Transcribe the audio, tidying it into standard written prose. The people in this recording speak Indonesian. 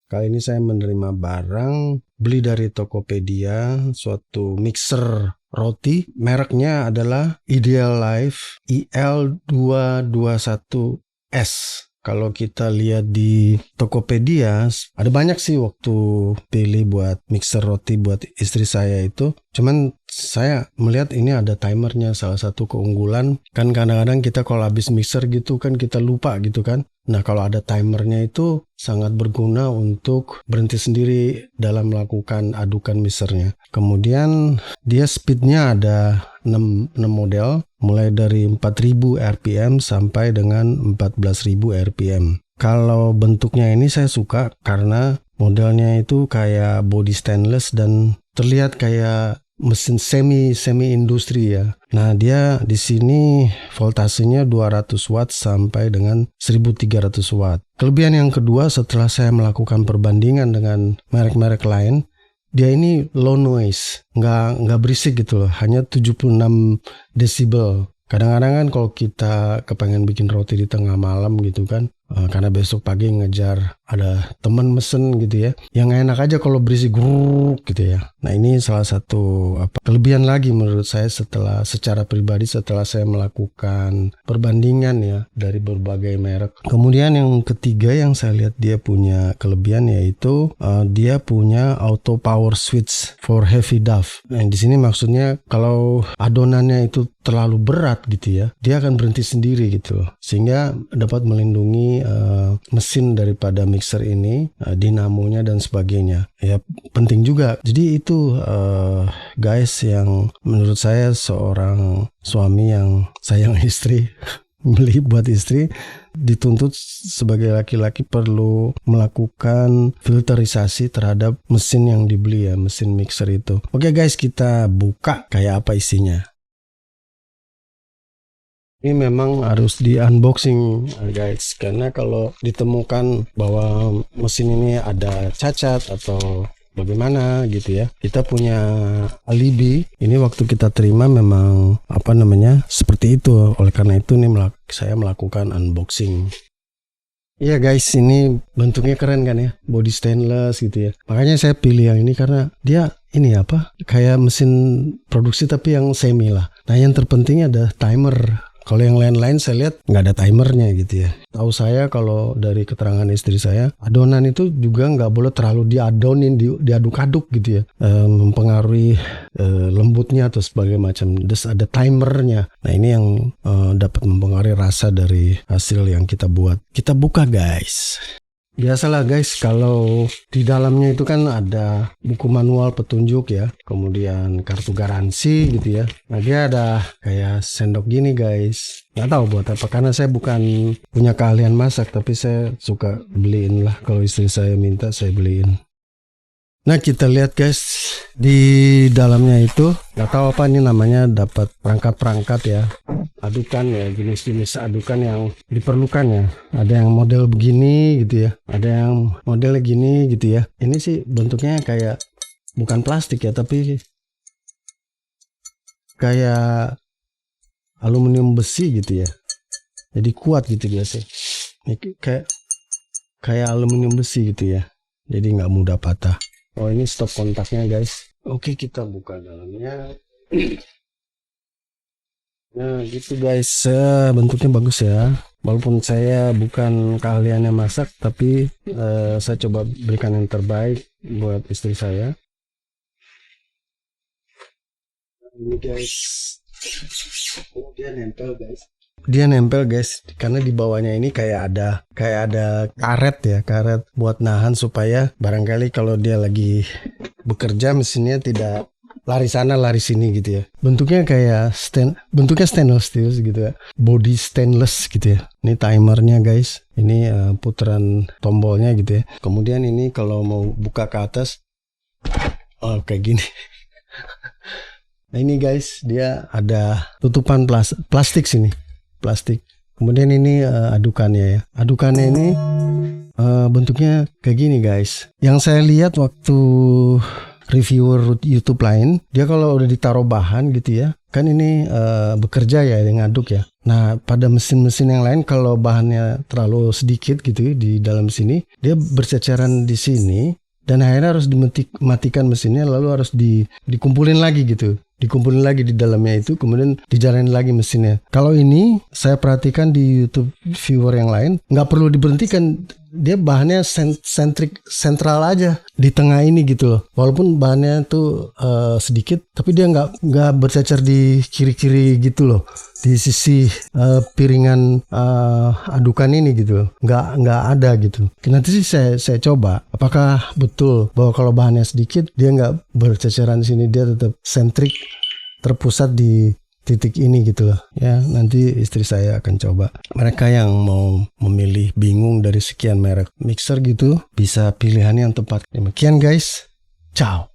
Kali ini saya menerima barang beli dari Tokopedia, suatu mixer roti. Mereknya adalah Ideal Life IL221S. Kalau kita lihat di Tokopedia, ada banyak sih waktu pilih buat mixer roti buat istri saya itu. Cuman saya melihat ini ada timernya, salah satu keunggulan. Kan kadang-kadang kita kalau habis mixer gitu kan kita lupa gitu kan. Nah kalau ada timernya itu sangat berguna untuk berhenti sendiri dalam melakukan adukan mixernya. Kemudian dia speednya ada 6 model, mulai dari 4000 rpm sampai dengan 14000 rpm. Kalau bentuknya ini saya suka karena modelnya itu kayak body stainless dan terlihat kayak mesin semi industri ya. Nah, dia di sini voltasenya 200 watt sampai dengan 1300 watt. Kelebihan yang kedua, setelah saya melakukan perbandingan dengan merek-merek lain, dia ini low noise, nggak berisik gitu loh, hanya 76 desibel. Kadang-kadang kan kalau kita kepengen bikin roti di tengah malam gitu kan, karena besok pagi ngejar ada temen mesen gitu ya, yang enak aja kalau berisik guruk gitu ya. Nah ini salah satu kelebihan lagi menurut saya secara pribadi setelah saya melakukan perbandingan ya dari berbagai merek. Kemudian yang ketiga yang saya lihat dia punya kelebihan yaitu dia punya auto power switch for heavy dough. Nah di sini maksudnya kalau adonannya itu terlalu berat gitu ya, dia akan berhenti sendiri gitu loh, sehingga dapat melindungi mesin daripada mixer ini, dinamonya dan sebagainya. Ya penting juga. Jadi itu guys yang menurut saya seorang suami yang sayang istri beli buat istri, dituntut sebagai laki-laki perlu melakukan filterisasi terhadap mesin yang dibeli ya, mesin mixer itu. Oke guys, kita buka kayak apa isinya. Ini memang harus di unboxing guys, karena kalau ditemukan bahwa mesin ini ada cacat atau bagaimana gitu ya, kita punya alibi. Ini waktu kita terima memang seperti itu. Oleh karena itu nih saya melakukan unboxing. Iya guys, ini bentuknya keren kan ya, body stainless gitu ya. Makanya saya pilih yang ini karena dia ini kayak mesin produksi tapi yang semi lah. Nah yang terpenting ada timer. Kalau yang lain-lain saya lihat nggak ada timernya gitu ya. Tahu saya kalau dari keterangan istri saya, adonan itu juga nggak boleh terlalu diadonin, diaduk-aduk gitu ya. Mempengaruhi lembutnya atau sebagainya macam. Terus ada timernya. Nah ini yang dapat mempengaruhi rasa dari hasil yang kita buat. Kita buka guys. Biasalah guys, kalau di dalamnya itu kan ada buku manual petunjuk ya, kemudian kartu garansi gitu ya. Nah dia ada kayak sendok gini guys. Nggak tahu buat apa, karena saya bukan punya keahlian masak, tapi saya suka beliin lah. Kalau istri saya minta saya beliin. Nah kita lihat guys, di dalamnya itu nggak tahu apa ini namanya, dapat perangkat-perangkat ya, adukan ya, jenis-jenis adukan yang diperlukan ya. Ada yang model begini gitu ya, ada yang modelnya gini gitu ya. Ini sih bentuknya kayak bukan plastik ya, tapi kayak aluminium besi gitu ya. Jadi kuat gitu dia sih. Ini kayak aluminium besi gitu ya. Jadi nggak mudah patah. Oh ini stop kontaknya guys. Oke kita buka dalamnya. Nah gitu guys, bentuknya bagus ya. Walaupun saya bukan keahliannya masak, tapi saya coba berikan yang terbaik buat istri saya. Ini guys, dia nempel guys. Dia nempel guys, karena di bawahnya ini kayak ada karet ya, karet buat nahan supaya barangkali kalau dia lagi bekerja mesinnya tidak lari sana lari sini gitu ya. Bentuknya kayak bentuknya stainless steel gitu ya, body stainless gitu ya. Ini timernya guys, ini putaran tombolnya gitu ya. Kemudian ini kalau mau buka ke atas, kayak gini. Nah ini guys, dia ada tutupan plastik sini. Plastik. Kemudian ini adukannya ya. Adukannya ini bentuknya kayak gini guys. Yang saya lihat waktu reviewer YouTube lain, dia kalau udah ditaruh bahan gitu ya, kan ini bekerja ya, yang ngaduk ya. Nah, pada mesin-mesin yang lain kalau bahannya terlalu sedikit gitu di dalam sini, dia berceceran di sini dan akhirnya harus dimatikan mesinnya, lalu harus dikumpulin lagi gitu. Dikumpulin lagi di dalamnya itu, kemudian dijalanin lagi mesinnya. Kalau ini saya perhatikan di YouTube viewer yang lain, nggak perlu diberhentikan, dia bahannya sentral aja di tengah ini gitu loh. Walaupun bahannya tuh sedikit, tapi dia nggak bercecer di kiri-kiri gitu loh, di sisi piringan adukan ini gitu loh. Nggak ada gitu. Nanti sih saya coba apakah betul bahwa kalau bahannya sedikit dia nggak berceceran sini, dia tetap sentrik, terpusat di titik ini gitu loh ya. Nanti istri saya akan coba. Mereka yang mau memilih, bingung dari sekian merek mixer gitu, bisa pilihannya yang tepat. Demikian guys, ciao.